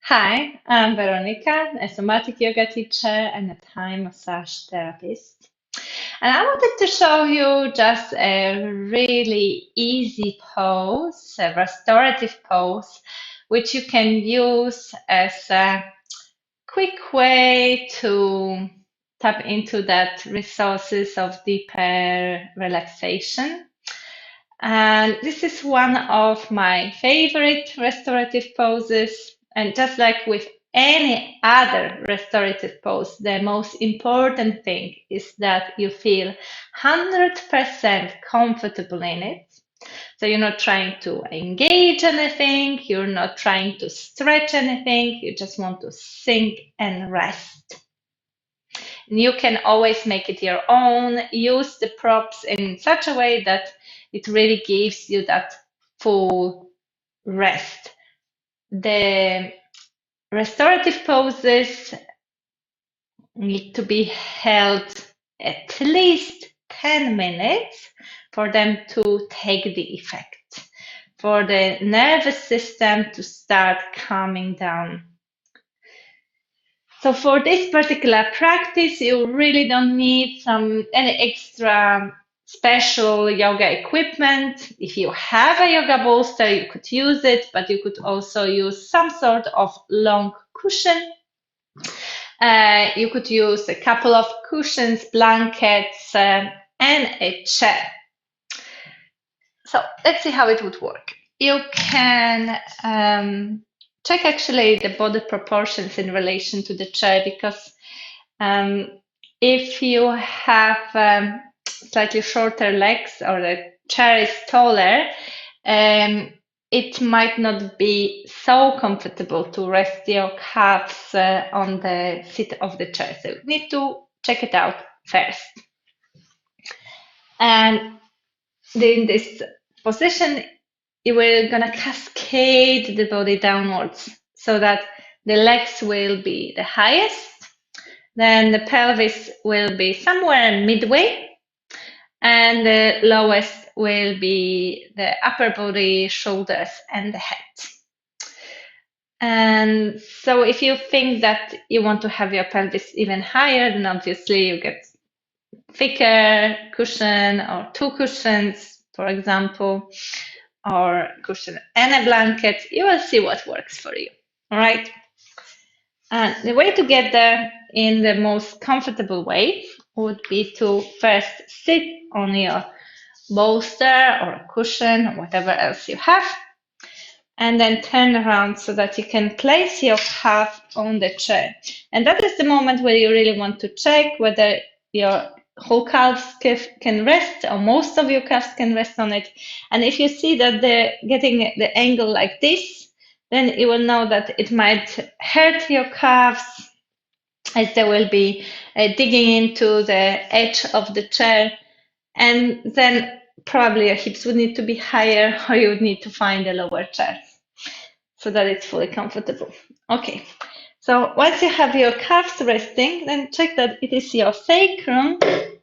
Hi, I'm Veronica, a somatic yoga teacher and a Thai massage therapist. And I wanted to show you just a really easy pose, a restorative pose, which you can use as a quick way to tap into that resources of deeper relaxation. And this is one of my favorite restorative poses. And just like with any other restorative pose, the most important thing is that you feel 100% comfortable in it. So you're not trying to engage anything, you're not trying to stretch anything, you just want to sink and rest. You can always make it your own, use the props in such a way that it really gives you that full rest. The restorative poses need to be held at least 10 minutes for them to take the effect, for the nervous system to start calming down. So for this particular practice, you really don't need any extra special yoga equipment. If you have a yoga bolster, you could use it, but you could also use some sort of long cushion. You could use a couple of cushions, blankets, and a chair. So let's see how it would work. You can check actually the body proportions in relation to the chair, because if you have slightly shorter legs or the chair is taller, it might not be so comfortable to rest your calves on the seat of the chair. So you need to check it out first. And in this position, you will gonna cascade the body downwards so that the legs will be the highest, then the pelvis will be somewhere midway, and the lowest will be the upper body, shoulders, and the head. And so if you think that you want to have your pelvis even higher, then obviously you get thicker cushion or two cushions, for example, or cushion and a blanket. You will see what works for you. All right. And the way to get there in the most comfortable way would be to first sit on your bolster or a cushion or whatever else you have, and then turn around so that you can place your calf on the chair. And that is the moment where you really want to check whether your whole calf can rest, or most of your calves can rest on it. And if you see that they're getting the angle like this, then you will know that it might hurt your calves, as they will be digging into the edge of the chair. And then probably your hips would need to be higher, or you would need to find a lower chair so that it's fully comfortable. Okay, so once you have your calves resting, then check that it is your sacrum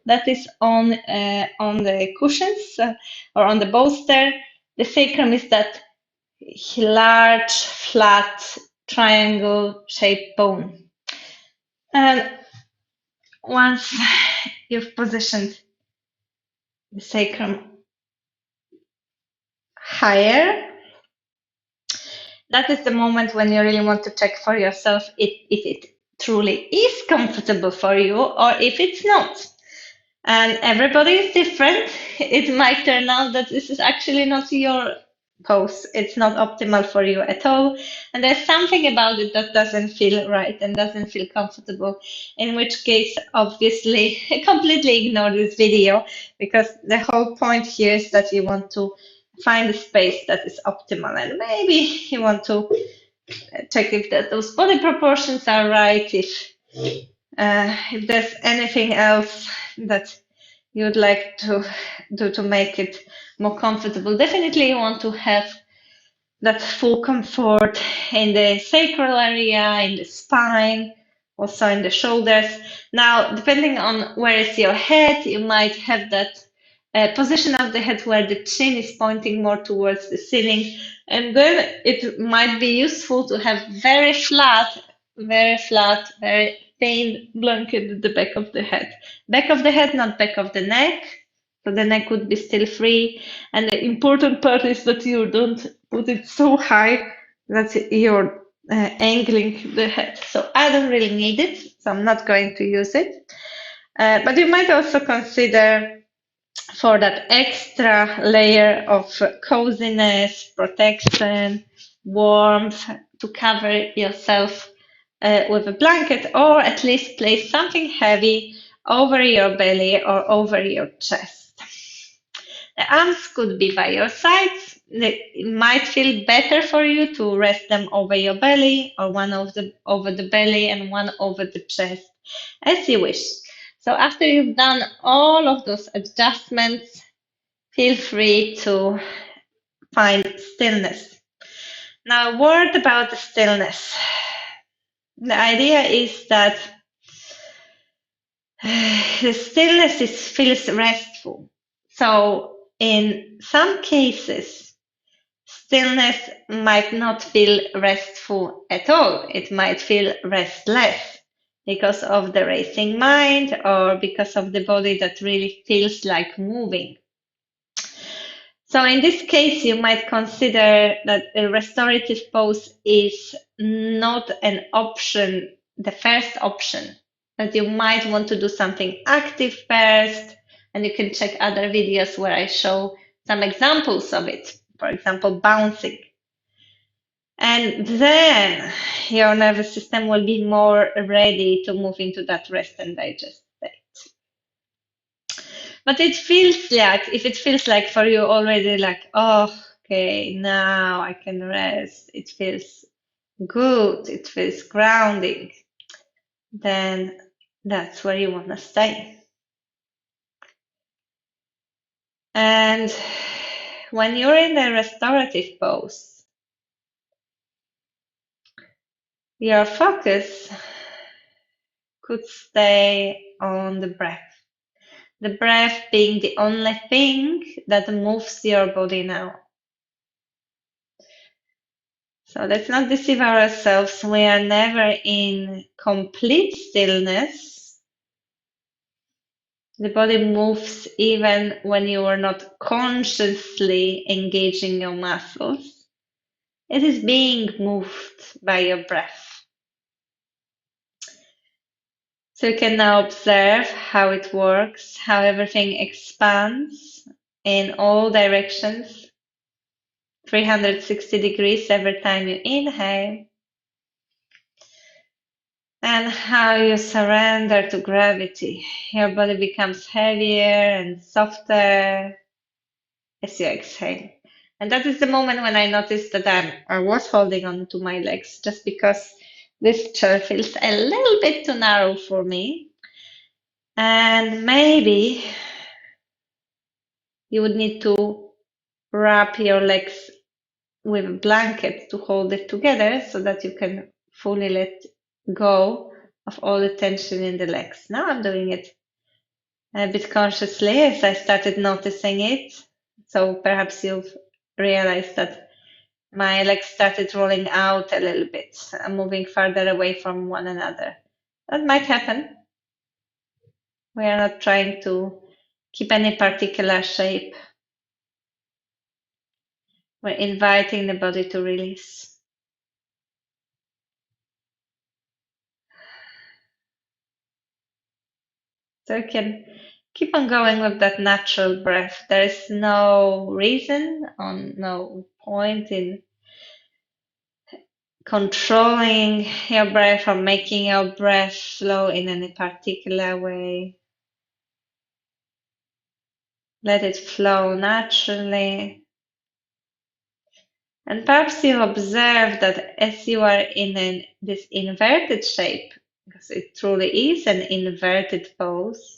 that is on the cushions or on the bolster. The sacrum is that large, flat, triangle-shaped bone. And once you've positioned the sacrum higher, that is the moment when you really want to check for yourself if it truly is comfortable for you or if it's not. And everybody is different. It might turn out that this is actually not your pose. It's not optimal for you at all. And there's something about it that doesn't feel right and doesn't feel comfortable, in which case, obviously, completely ignore this video, because the whole point here is that you want to find a space that is optimal, and maybe you want to check if those body proportions are right, if there's anything else that you would like to do to make it more comfortable. Definitely you want to have that full comfort in the sacral area, in the spine, also in the shoulders. Now, depending on where is your head, you might have that position of the head where the chin is pointing more towards the ceiling. And then it might be useful to have very flat, very thin blanket at the back of the head. Back of the head, not back of the neck. So the neck would be still free. And the important part is that you don't put it so high that you're angling the head. So I don't really need it, so I'm not going to use it. But you might also consider for that extra layer of coziness, protection, warmth, to cover yourself with a blanket, or at least place something heavy over your belly or over your chest. The arms could be by your sides. It might feel better for you to rest them over your belly, or one of the over the belly and one over the chest, as you wish. So after you've done all of those adjustments, feel free to find stillness. Now, a word about the stillness. The idea is that the stillness feels restful. So in some cases, stillness might not feel restful at all. It might feel restless because of the racing mind or because of the body that really feels like moving. So in this case, you might consider that a restorative pose is not an option, the first option, that you might want to do something active first, and you can check other videos where I show some examples of it, for example, bouncing. And then your nervous system will be more ready to move into that rest and digest state. But it feels like, if it feels like for you already like, oh, okay, now I can rest, it feels good, it feels grounding, then that's where you want to stay. And when you're in the restorative pose, your focus could stay on the breath. The breath being the only thing that moves your body now. So let's not deceive ourselves. We are never in complete stillness. The body moves even when you are not consciously engaging your muscles. It is being moved by your breath. So you can now observe how it works, how everything expands in all directions, 360 degrees every time you inhale, and how you surrender to gravity. Your body becomes heavier and softer as you exhale. And that is the moment when I noticed that I was holding on to my legs, just because this chair feels a little bit too narrow for me. And maybe you would need to wrap your legs with a blanket to hold it together so that you can fully let go of all the tension in the legs. Now I'm doing it a bit consciously as I started noticing it. So perhaps you've realized that my legs started rolling out a little bit, moving further away from one another. That might happen. We are not trying to keep any particular shape. We're inviting the body to release. So you can keep on going with that natural breath. There is no reason or no point in controlling your breath or making your breath flow in any particular way. Let it flow naturally. And perhaps you observe that as you are in this inverted shape, because it truly is an inverted pose,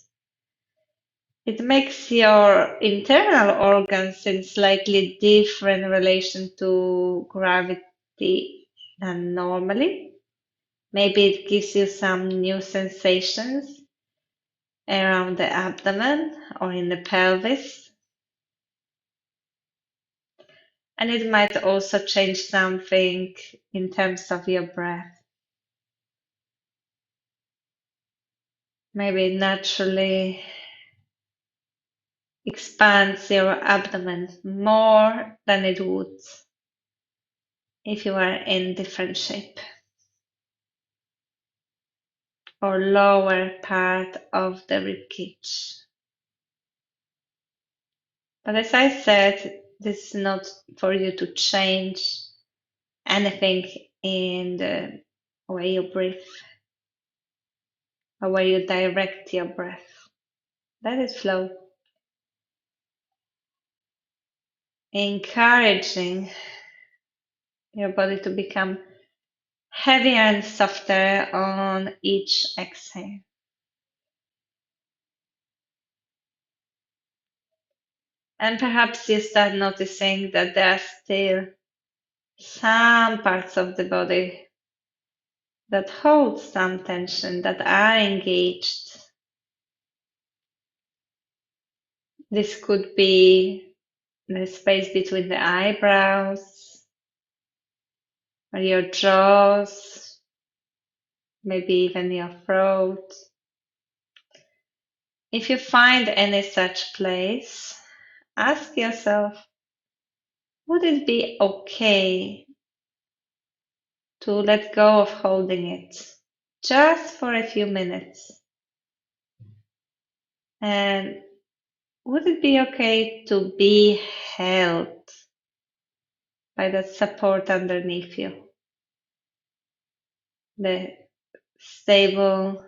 it makes your internal organs in slightly different relation to gravity than normally. Maybe it gives you some new sensations around the abdomen or in the pelvis. And it might also change something in terms of your breath. Maybe naturally expands your abdomen more than it would if you were in different shape. Or lower part of the rib cage. But as I said, this is not for you to change anything in the way you breathe or way you direct your breath. Let it flow. Encouraging your body to become heavier and softer on each exhale. And perhaps you start noticing that there are still some parts of the body that hold some tension, that are engaged. This could be the space between the eyebrows or your jaws, maybe even your throat. If you find any such place, ask yourself, would it be okay to let go of holding it just for a few minutes? And would it be okay to be held by that support underneath you? The stable,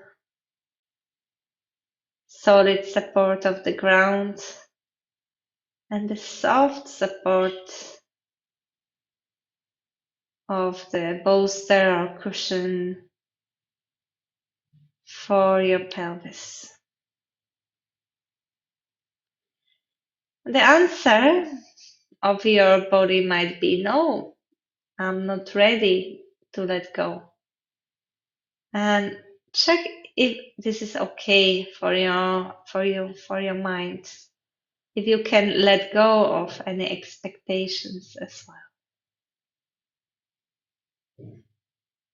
solid support of the ground and the soft support of the bolster or cushion for your pelvis. The answer of your body might be no, I'm not ready to let go. And check if this is okay for your mind. If you can let go of any expectations as well.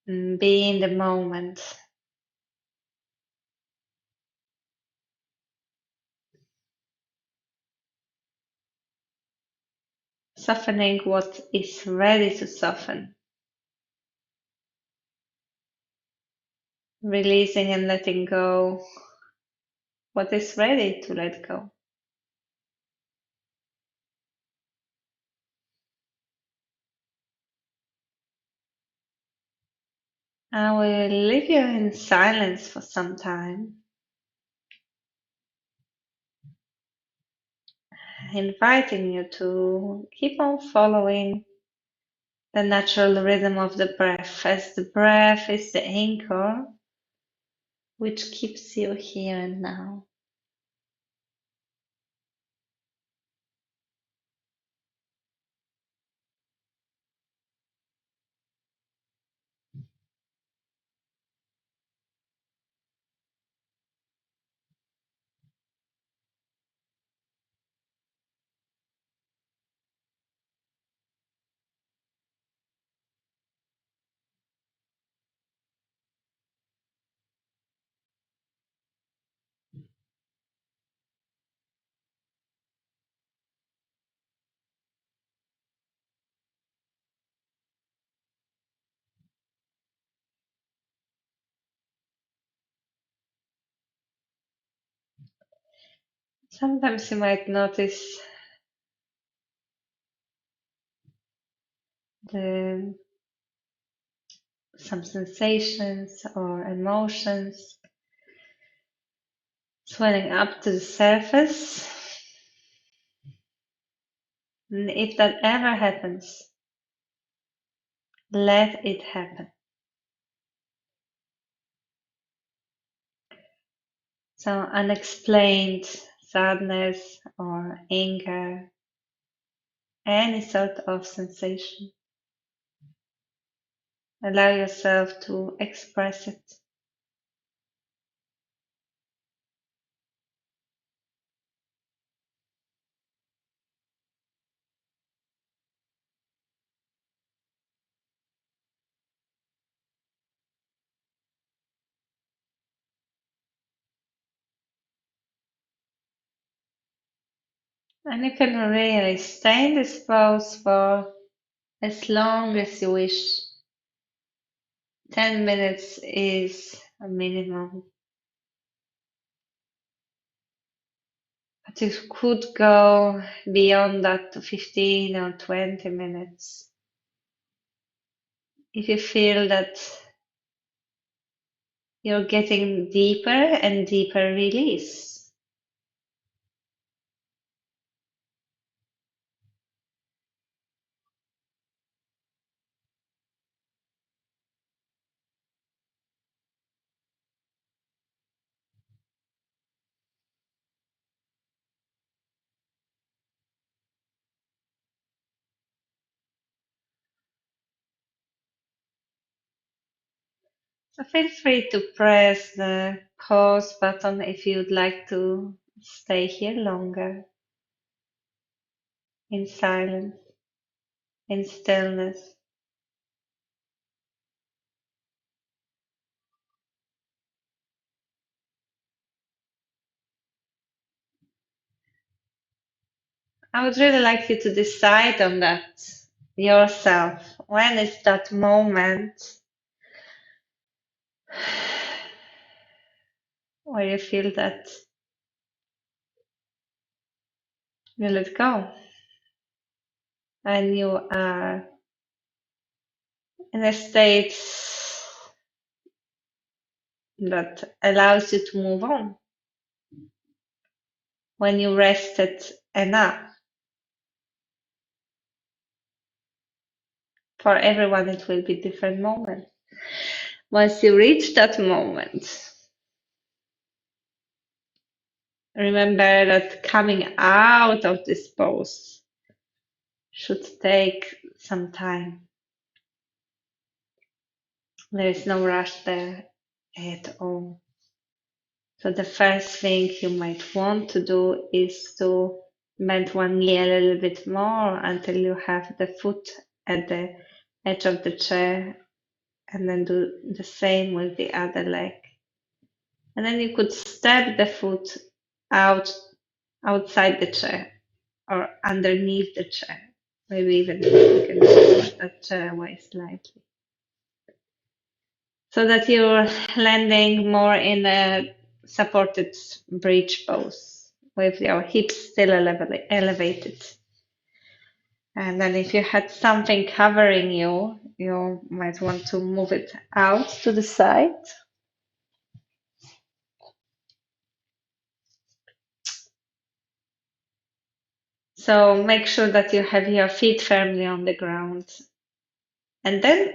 Be in the moment. Softening what is ready to soften. Releasing and letting go what is ready to let go. I will leave you in silence for some time, inviting you to keep on following the natural rhythm of the breath, as the breath is the anchor which keeps you here and now. Sometimes you might notice some sensations or emotions swelling up to the surface. And if that ever happens, let it happen. So unexplained sadness or anger, any sort of sensation. Allow yourself to express it. And you can really stay in this pose for as long as you wish. 10 minutes is a minimum. But you could go beyond that to 15 or 20 minutes. If you feel that you're getting deeper and deeper release. So feel free to press the pause button if you'd like to stay here longer in silence, in stillness. I would really like you to decide on that yourself. When is that moment where you feel that you let go and you are in a state that allows you to move on? When you rested enough. For everyone, it will be different moment. Once you reach that moment, remember that coming out of this pose should take some time. There is no rush there at all. So the first thing you might want to do is to bend one knee a little bit more until you have the foot at the edge of the chair, and then do the same with the other leg. And then you could step the foot outside the chair or underneath the chair. Maybe even you can push that chair away slightly. So that you're landing more in a supported bridge pose with your hips still elevated. And then if you had something covering you, you might want to move it out to the side. So make sure that you have your feet firmly on the ground. And then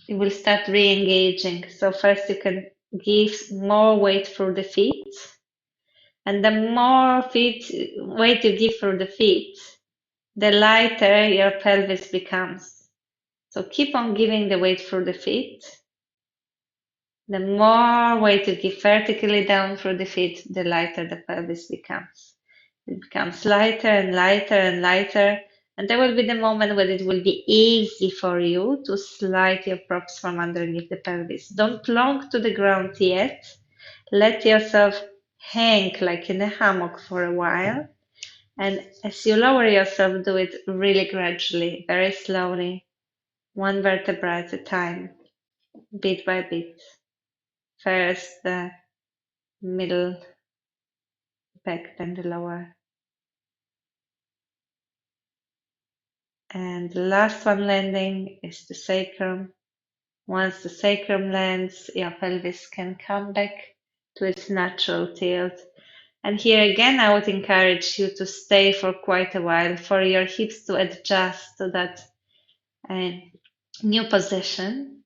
you will start re-engaging. So first you can give more weight through the feet. And the more weight you give through the feet, the lighter your pelvis becomes. So keep on giving the weight through the feet. The more weight you give vertically down through the feet, the lighter the pelvis becomes. It becomes lighter and lighter and lighter. And there will be the moment when it will be easy for you to slide your props from underneath the pelvis. Don't plonk to the ground yet. Let yourself hang like in a hammock for a while. And as you lower yourself, do it really gradually, very slowly, one vertebra at a time, bit by bit. First the middle back, then the lower. And the last one landing is the sacrum. Once the sacrum lands, your pelvis can come back to its natural tilt. And here again, I would encourage you to stay for quite a while for your hips to adjust to that new position,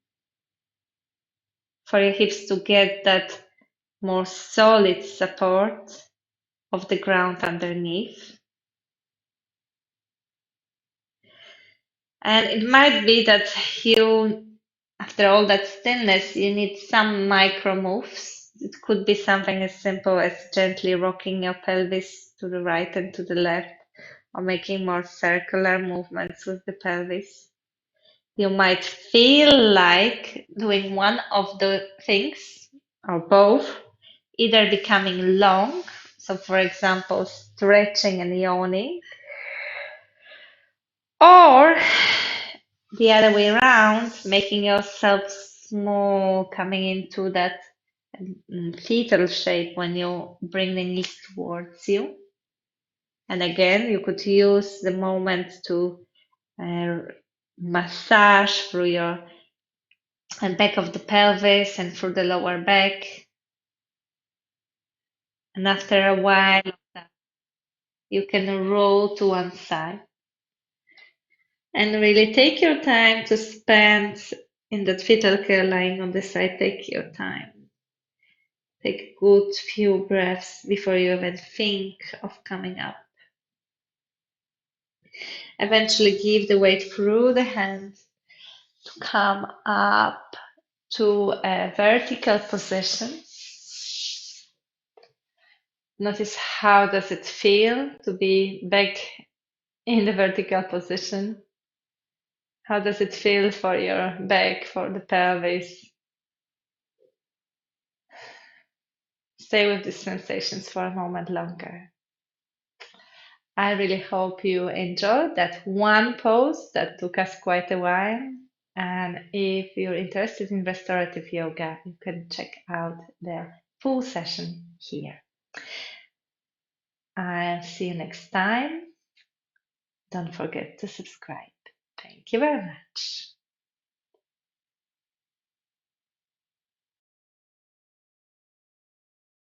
for your hips to get that more solid support of the ground underneath. And it might be that you, after all that stillness, you need some micro moves. It could be something as simple as gently rocking your pelvis to the right and to the left, or making more circular movements with the pelvis. You might feel like doing one of the things, or both, either becoming long, So, for example, stretching and yawning, or the other way around, making yourself small, coming into that fetal shape when you bring the knees towards you. And again, you could use the moment to massage through your back of the pelvis and through the lower back. And after a while, you can roll to one side. And really take your time to spend in that fetal care lying on the side. Take your time. Take a good few breaths before you even think of coming up. Eventually give the weight through the hands to come up to a vertical position. Notice how does it feel to be back in the vertical position. How does it feel for your back, for the pelvis? Stay with these sensations for a moment longer. I really hope you enjoyed that one pose that took us quite a while. And if you're interested in restorative yoga, you can check out the full session here. I'll see you next time. Don't forget to subscribe. Thank you very much.